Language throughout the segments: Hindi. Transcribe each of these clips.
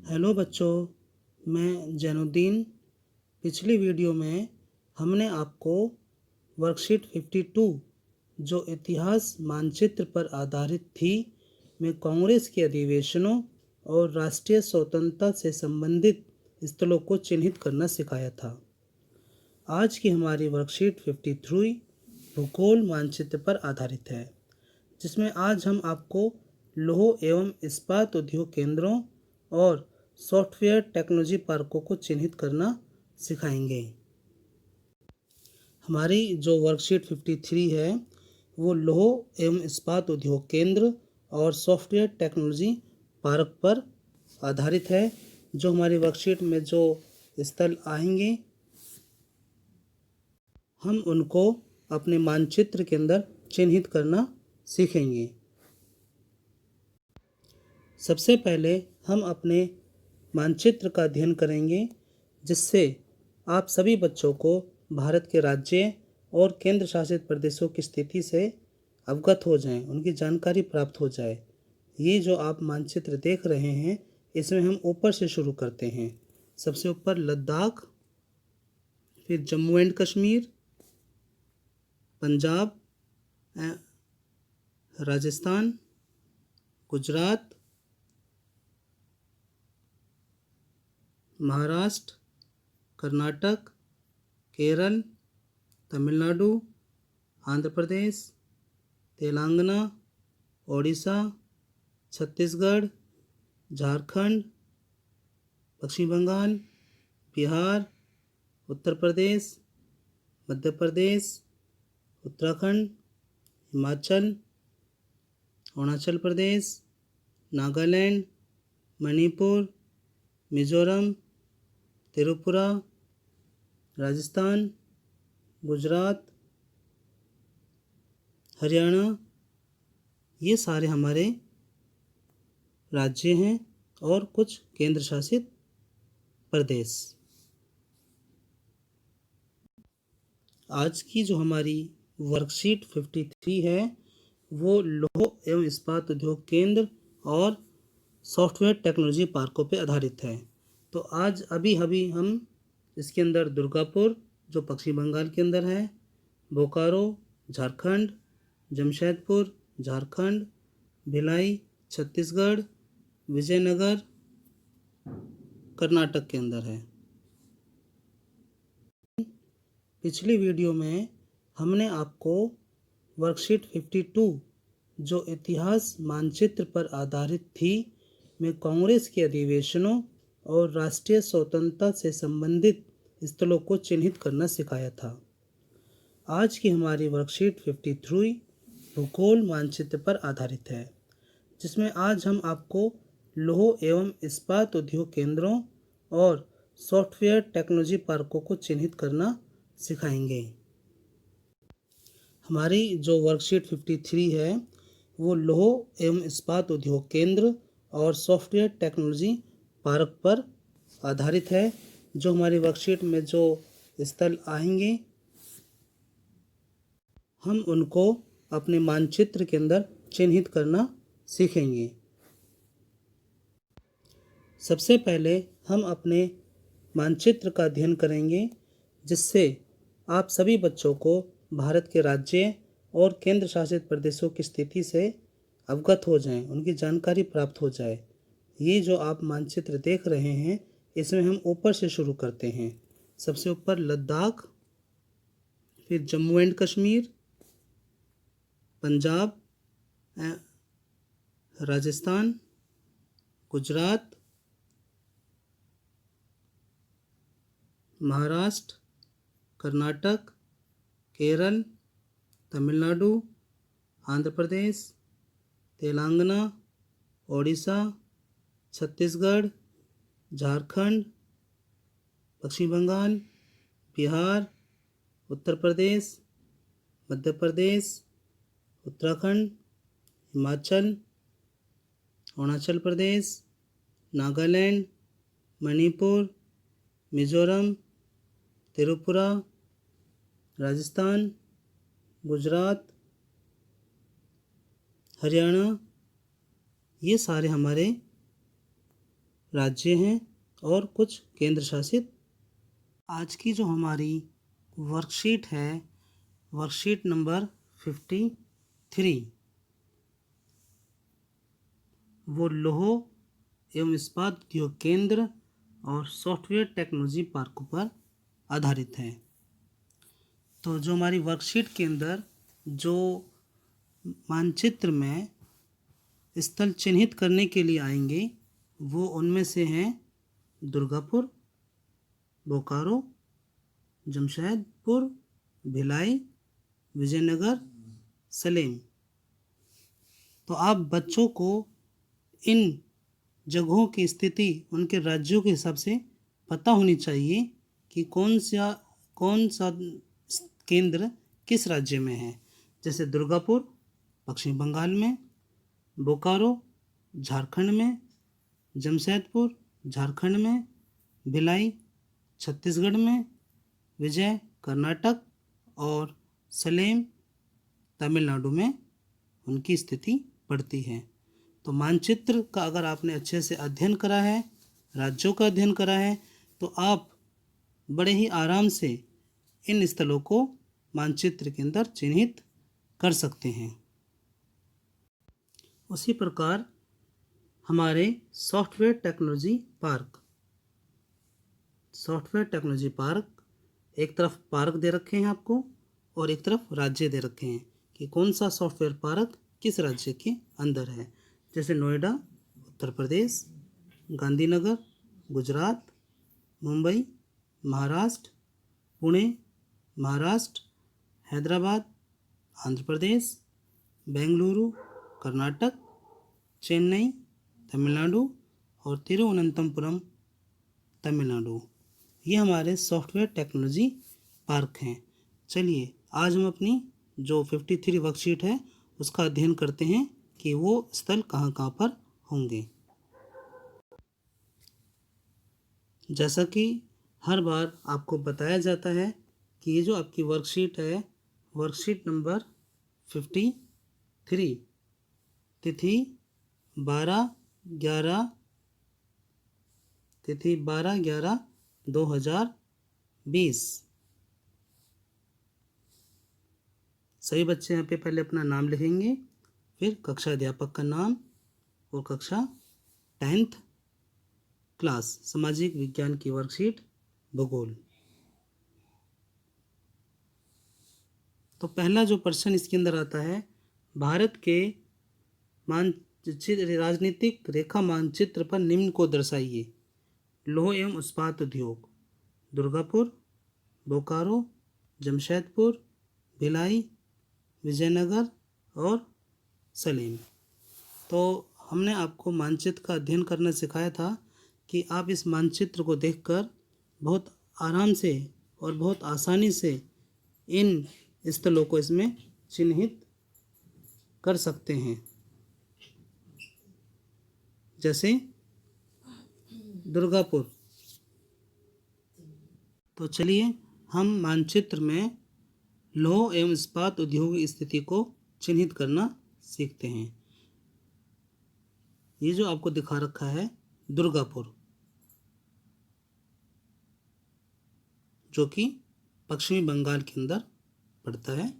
हेलो बच्चों, मैं जैनुद्दीन। पिछली वीडियो में हमने आपको वर्कशीट 52 जो इतिहास मानचित्र पर आधारित थी में कांग्रेस के अधिवेशनों और राष्ट्रीय स्वतंत्रता से संबंधित स्थलों को चिन्हित करना सिखाया था। आज की हमारी वर्कशीट 53 भूगोल मानचित्र पर आधारित है, जिसमें आज हम आपको लौह एवं इस्पात उद्योग केंद्रों और सॉफ्टवेयर टेक्नोलॉजी पार्कों को चिन्हित करना सिखाएंगे। हमारी जो वर्कशीट 53 है वो लौह एवं इस्पात उद्योग केंद्र और सॉफ्टवेयर टेक्नोलॉजी पार्क पर आधारित है। जो हमारी वर्कशीट में जो स्थल आएंगे हम उनको अपने मानचित्र के अंदर चिन्हित करना सीखेंगे। सबसे पहले हम अपने मानचित्र का अध्ययन करेंगे, जिससे आप सभी बच्चों को भारत के राज्य और केंद्र शासित प्रदेशों की स्थिति से अवगत हो जाएं, उनकी जानकारी प्राप्त हो जाए। ये जो आप मानचित्र देख रहे हैं, इसमें हम ऊपर से शुरू करते हैं। सबसे ऊपर लद्दाख, फिर जम्मू एंड कश्मीर, पंजाब, राजस्थान, गुजरात, महाराष्ट्र, कर्नाटक, केरल, तमिलनाडु, आंध्र प्रदेश, तेलंगाना, ओडिशा, छत्तीसगढ़, झारखंड, पश्चिम बंगाल, बिहार, उत्तर प्रदेश, मध्य प्रदेश, उत्तराखंड, हिमाचल, अरुणाचल प्रदेश, नागालैंड, मणिपुर, मिजोरम, त्रिपुरा, राजस्थान, गुजरात, हरियाणा, ये सारे हमारे राज्य हैं और कुछ केंद्र शासित प्रदेश। आज की जो हमारी वर्कशीट 53 है वो लौह एवं इस्पात उद्योग केंद्र और सॉफ्टवेयर टेक्नोलॉजी पार्कों पर आधारित है। तो आज अभी हम इसके अंदर दुर्गापुर जो पश्चिम बंगाल के अंदर है, बोकारो झारखंड, जमशेदपुर झारखंड, भिलाई छत्तीसगढ़, विजयनगर कर्नाटक के अंदर है। पिछली वीडियो में हमने आपको वर्कशीट 52 जो इतिहास मानचित्र पर आधारित थी में कांग्रेस के अधिवेशनों और राष्ट्रीय स्वतंत्रता से संबंधित स्थलों को चिन्हित करना सिखाया था। आज की हमारी वर्कशीट 53 भूगोल मानचित्र पर आधारित है, जिसमें आज हम आपको लौह एवं इस्पात उद्योग केंद्रों और सॉफ्टवेयर टेक्नोलॉजी पार्कों को चिन्हित करना सिखाएंगे। हमारी जो वर्कशीट 53 है वो लौह एवं इस्पात उद्योग केंद्र और सॉफ्टवेयर टेक्नोलॉजी पार्क पर आधारित है। जो हमारी वर्कशीट में जो स्थल आएंगे हम उनको अपने मानचित्र के अंदर चिन्हित करना सीखेंगे। सबसे पहले हम अपने मानचित्र का अध्ययन करेंगे, जिससे आप सभी बच्चों को भारत के राज्य और केंद्र शासित प्रदेशों की स्थिति से अवगत हो जाएं, उनकी जानकारी प्राप्त हो जाए। ये जो आप मानचित्र देख रहे हैं, इसमें हम ऊपर से शुरू करते हैं। सबसे ऊपर लद्दाख, फिर जम्मू एंड कश्मीर, पंजाब, राजस्थान, गुजरात, महाराष्ट्र, कर्नाटक, केरल, तमिलनाडु, आंध्र प्रदेश, तेलंगाना, ओडिशा, छत्तीसगढ़, झारखंड, पश्चिम बंगाल, बिहार, उत्तर प्रदेश, मध्य प्रदेश, उत्तराखंड, हिमाचल, अरुणाचल प्रदेश, नागालैंड, मणिपुर, मिजोरम, त्रिपुरा, राजस्थान, गुजरात, हरियाणा, ये सारे हमारे राज्य हैं और कुछ केंद्र शासित। आज की जो हमारी वर्कशीट है, वर्कशीट नंबर 53, वो लौह एवं इस्पात उद्योग केंद्र और सॉफ्टवेयर टेक्नोलॉजी पार्कों पर आधारित है। तो जो हमारी वर्कशीट के अंदर जो मानचित्र में स्थल चिन्हित करने के लिए आएंगे वो उनमें से हैं दुर्गापुर, बोकारो, जमशेदपुर, भिलाई, विजयनगर, सलेम। तो आप बच्चों को इन जगहों की स्थिति उनके राज्यों के हिसाब से पता होनी चाहिए कि कौन सा केंद्र किस राज्य में है। जैसे दुर्गापुर पश्चिम बंगाल में, बोकारो झारखंड में, जमशेदपुर झारखंड में, भिलाई छत्तीसगढ़ में, विजय कर्नाटक और सलेम तमिलनाडु में उनकी स्थिति पड़ती है। तो मानचित्र का अगर आपने अच्छे से अध्ययन करा है, राज्यों का अध्ययन करा है, तो आप बड़े ही आराम से इन स्थलों को मानचित्र के अंदर चिन्हित कर सकते हैं। उसी प्रकार हमारे सॉफ्टवेयर टेक्नोलॉजी पार्क, एक तरफ पार्क दे रखे हैं आपको और एक तरफ राज्य दे रखे हैं कि कौन सा सॉफ्टवेयर पार्क किस राज्य के अंदर है। जैसे नोएडा उत्तर प्रदेश, गांधीनगर गुजरात, मुंबई महाराष्ट्र, पुणे महाराष्ट्र, हैदराबाद आंध्र प्रदेश, बेंगलुरु कर्नाटक, चेन्नई तमिलनाडु और तिरुवनंतपुरम तमिलनाडु। ये हमारे सॉफ्टवेयर टेक्नोलॉजी पार्क हैं। चलिए आज हम अपनी जो 53 वर्कशीट है उसका अध्ययन करते हैं कि वो स्थल कहाँ कहाँ पर होंगे। जैसा कि हर बार आपको बताया जाता है कि ये जो आपकी वर्कशीट है, वर्कशीट नंबर 53, तिथि 12/11/2020। सभी बच्चे यहाँ पे पहले अपना नाम लिखेंगे, फिर कक्षा अध्यापक का नाम और कक्षा 10th क्लास सामाजिक विज्ञान की वर्कशीट भूगोल। तो पहला जो प्रश्न इसके अंदर आता है, भारत के मानचित्र राजनीतिक रेखा मानचित्र पर निम्न को दर्शाइए। लौह एवं इस्पात उद्योग दुर्गापुर, बोकारो, जमशेदपुर, भिलाई, विजयनगर और सलेम। तो हमने आपको मानचित्र का अध्ययन करना सिखाया था कि आप इस मानचित्र को देखकर बहुत आराम से और बहुत आसानी से इन स्थलों को इसमें चिन्हित कर सकते हैं। जैसे दुर्गापुर, तो चलिए हम मानचित्र में लौह एवं इस्पात उद्योग की स्थिति को चिन्हित करना सीखते हैं। ये जो आपको दिखा रखा है दुर्गापुर, जो कि पश्चिमी बंगाल के अंदर पड़ता है।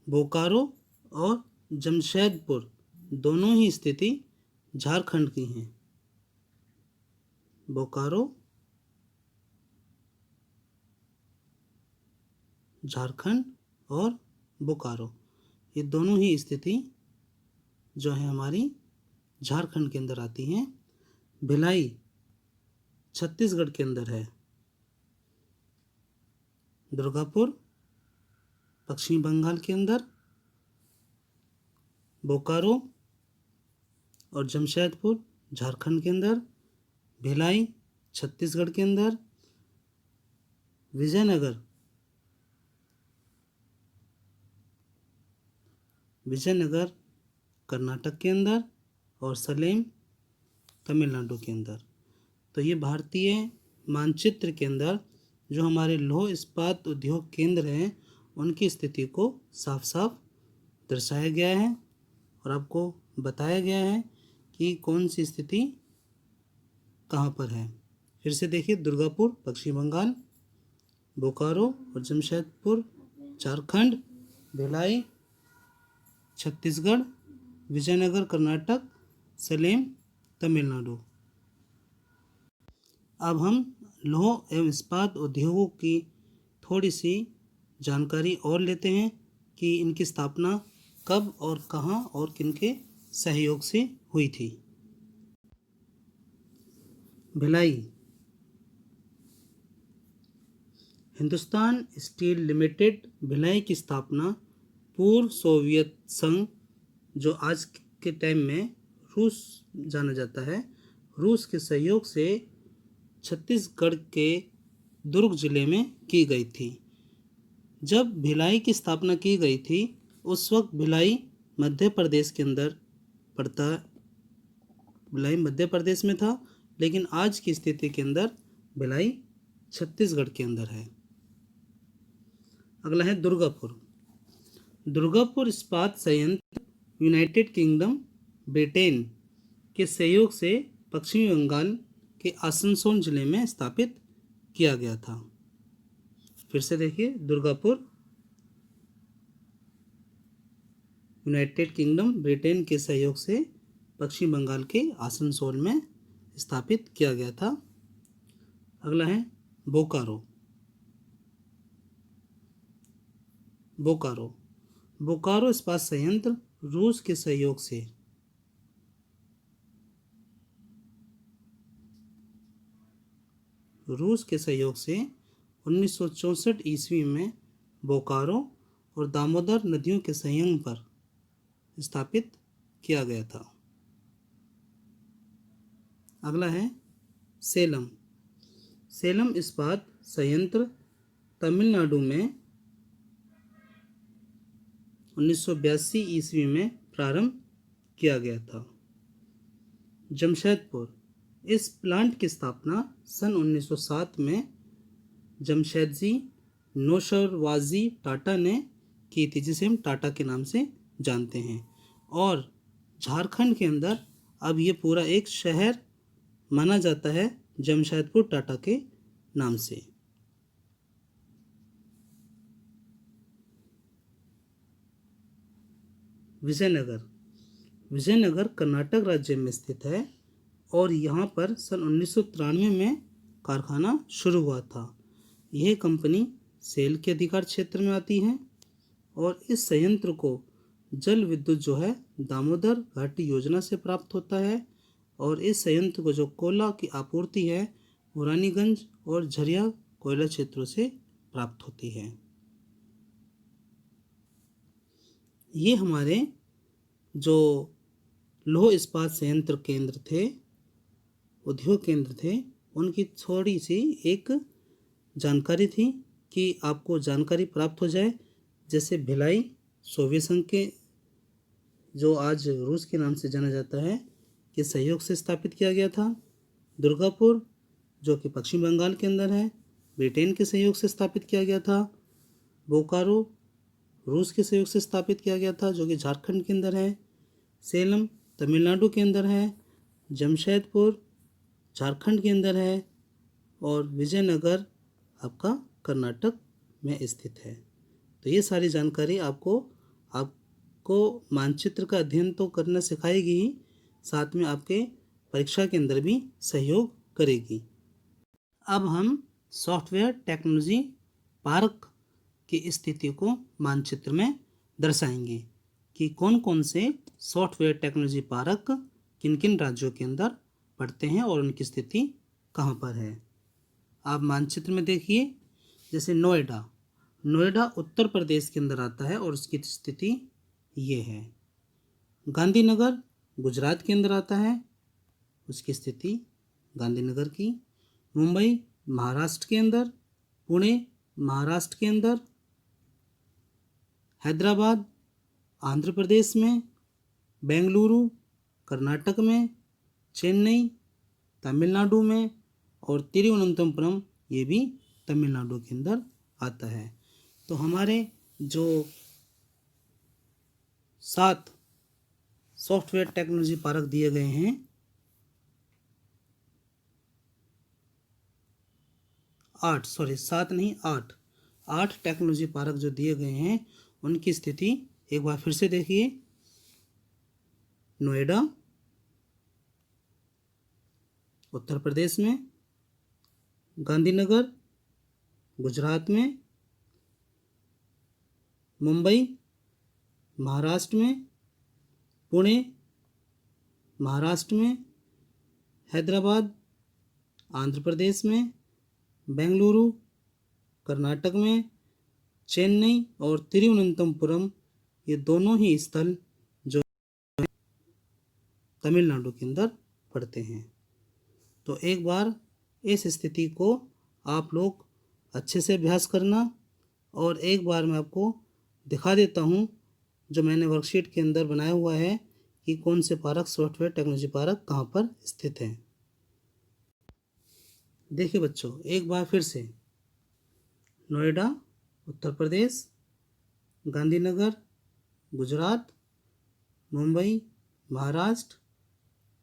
बोकारो और जमशेदपुर दोनों ही स्थिति झारखंड की हैं। बोकारो झारखंड और बोकारो ये दोनों ही स्थिति जो है हमारी झारखंड के अंदर आती हैं। भिलाई छत्तीसगढ़ के अंदर है। दुर्गापुर पश्चिमी बंगाल के अंदर, बोकारो और जमशेदपुर झारखंड के अंदर, भिलाई छत्तीसगढ़ के अंदर, विजयनगर कर्नाटक के अंदर और सलेम तमिलनाडु के अंदर। तो ये भारतीय मानचित्र के अंदर जो हमारे लौह इस्पात उद्योग केंद्र हैं उनकी स्थिति को साफ साफ दर्शाया गया है और आपको बताया गया है कि कौन सी स्थिति कहाँ पर है? फिर से देखिए, दुर्गापुर पश्चिम बंगाल, बोकारो और जमशेदपुर झारखंड, भिलाई छत्तीसगढ़, विजयनगर कर्नाटक, सलेम तमिलनाडु। अब हम लौह एवं इस्पात उद्योगों की थोड़ी सी जानकारी और लेते हैं कि इनकी स्थापना कब और कहाँ और किनके सहयोग से हुई थी। भिलाई। हिंदुस्तान स्टील लिमिटेड भिलाई की स्थापना पूर्व सोवियत संघ, जो आज के टाइम में रूस जाना जाता है, रूस के सहयोग से छत्तीसगढ़ के दुर्ग जिले में की गई थी। जब भिलाई की स्थापना की गई थी उस वक्त भिलाई मध्य प्रदेश के अंदर पड़ता, भिलाई मध्य प्रदेश में था, लेकिन आज की स्थिति के अंदर भिलाई छत्तीसगढ़ के अंदर है। अगला है दुर्गापुर। दुर्गापुर इस्पात संयंत्र यूनाइटेड किंगडम ब्रिटेन के सहयोग से पश्चिमी बंगाल के आसनसोल जिले में स्थापित किया गया था। फिर से देखिए, दुर्गापुर यूनाइटेड किंगडम ब्रिटेन के सहयोग से पश्चिम बंगाल के आसनसोल में स्थापित किया गया था। अगला है बोकारो। बोकारो बोकारो इस्पात संयंत्र रूस के सहयोग से रूस के सहयोग से 1964 ईस्वी में बोकारो और दामोदर नदियों के संगम पर स्थापित किया गया था। अगला है सेलम। सेलम इस्पात संयंत्र तमिलनाडु में 1982 ईस्वी में प्रारंभ किया गया था। जमशेदपुर। इस प्लांट की स्थापना सन 1907 में जमशेदजी नौशरवाजी टाटा ने की थी, जिसे हम टाटा के नाम से जानते हैं, और झारखंड के अंदर अब ये पूरा एक शहर माना जाता है जमशेदपुर टाटा के नाम से। विजयनगर। विजयनगर कर्नाटक राज्य में स्थित है और यहाँ पर सन 1993 में कारखाना शुरू हुआ था। यह कंपनी सेल के अधिकार क्षेत्र में आती है और इस संयंत्र को जल विद्युत जो है दामोदर घाटी योजना से प्राप्त होता है, और इस संयंत्र को जो कोयला की आपूर्ति है वो रानीगंज और झरिया कोयला क्षेत्रों से प्राप्त होती है। ये हमारे जो लौह इस्पात संयंत्र केंद्र थे, उद्योग केंद्र थे, उनकी थोड़ी सी एक जानकारी थी कि आपको जानकारी प्राप्त हो जाए। जैसे भिलाई सोवियत संघ के, जो आज रूस के नाम से जाना जाता है, के सहयोग से स्थापित किया गया था। दुर्गापुर जो कि पश्चिम बंगाल के अंदर है, ब्रिटेन के सहयोग से स्थापित किया गया था। बोकारो रूस के सहयोग से स्थापित किया गया था, जो कि झारखंड के अंदर है। सेलम तमिलनाडु के अंदर है। जमशेदपुर झारखंड के अंदर है, और विजयनगर आपका कर्नाटक में स्थित है। तो ये सारी जानकारी आपको मानचित्र का अध्ययन तो करना सिखाएगी ही, साथ में आपके परीक्षा के अंदर भी सहयोग करेगी। अब हम सॉफ्टवेयर टेक्नोलॉजी पार्क की स्थिति को मानचित्र में दर्शाएंगे कि कौन कौन से सॉफ्टवेयर टेक्नोलॉजी पार्क किन किन राज्यों के अंदर पड़ते हैं और उनकी स्थिति कहाँ पर है। आप मानचित्र में देखिए, जैसे नोएडा उत्तर प्रदेश के अंदर आता है और उसकी स्थिति ये है। गांधीनगर गुजरात के अंदर आता है, उसकी स्थिति गांधीनगर की। मुंबई महाराष्ट्र के अंदर, पुणे महाराष्ट्र के अंदर, हैदराबाद आंध्र प्रदेश में, बेंगलुरु कर्नाटक में, चेन्नई तमिलनाडु में, और तिरुवनंतपुरम ये भी तमिलनाडु के अंदर आता है। तो हमारे जो 7 सॉफ्टवेयर टेक्नोलॉजी पार्क दिए गए हैं, 8, सॉरी 7 नहीं 8 टेक्नोलॉजी पार्क जो दिए गए हैं उनकी स्थिति एक बार फिर से देखिए। नोएडा उत्तर प्रदेश में, गांधीनगर गुजरात में, मुंबई महाराष्ट्र में, पुणे महाराष्ट्र में, हैदराबाद आंध्र प्रदेश में, बेंगलुरु कर्नाटक में, चेन्नई और तिरुवनंतपुरम ये दोनों ही स्थल जो तमिलनाडु के अंदर पड़ते हैं। तो एक बार इस स्थिति को आप लोग अच्छे से अभ्यास करना, और एक बार मैं आपको दिखा देता हूँ जो मैंने वर्कशीट के अंदर बनाया हुआ है कि कौन से पार्क, सॉफ्टवेयर टेक्नोलॉजी पार्क कहाँ पर स्थित हैं। देखिए बच्चों, एक बार फिर से नोएडा उत्तर प्रदेश, गांधीनगर गुजरात, मुंबई महाराष्ट्र,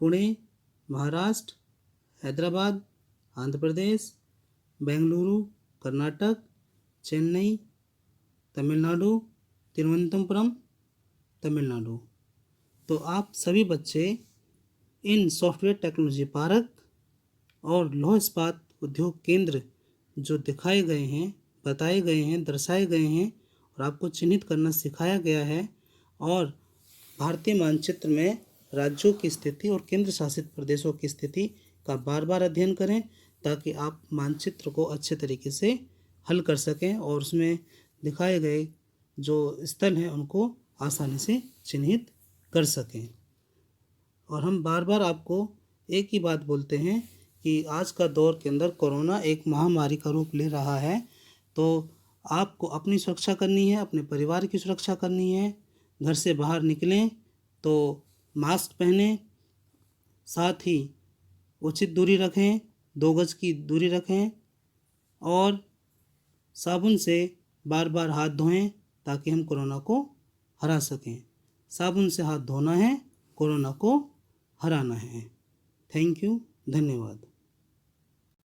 पुणे महाराष्ट्र, हैदराबाद आंध्र प्रदेश, बेंगलुरु कर्नाटक, चेन्नई तमिलनाडु, तिरुवनंतपुरम तमिलनाडु। तो आप सभी बच्चे इन सॉफ्टवेयर टेक्नोलॉजी पार्क और लौह इस्पात उद्योग केंद्र जो दिखाए गए हैं, बताए गए हैं, दर्शाए गए हैं और आपको चिन्हित करना सिखाया गया है, और भारतीय मानचित्र में राज्यों की स्थिति और केंद्र शासित प्रदेशों की स्थिति का बार बार अध्ययन करें ताकि आप मानचित्र को अच्छे तरीके से हल कर सकें और उसमें दिखाए गए जो स्थल हैं उनको आसानी से चिन्हित कर सकें। और हम बार बार आपको एक ही बात बोलते हैं कि आज का दौर के अंदर कोरोना एक महामारी का रूप ले रहा है, तो आपको अपनी सुरक्षा करनी है, अपने परिवार की सुरक्षा करनी है। घर से बाहर निकलें तो मास्क पहनें, साथ ही उचित दूरी रखें, 2 गज की दूरी रखें, और साबुन से बार बार हाथ धोएं ताकि हम कोरोना को हरा सकें। साबुन से हाथ धोना है, कोरोना को हराना है। थैंक यू, धन्यवाद।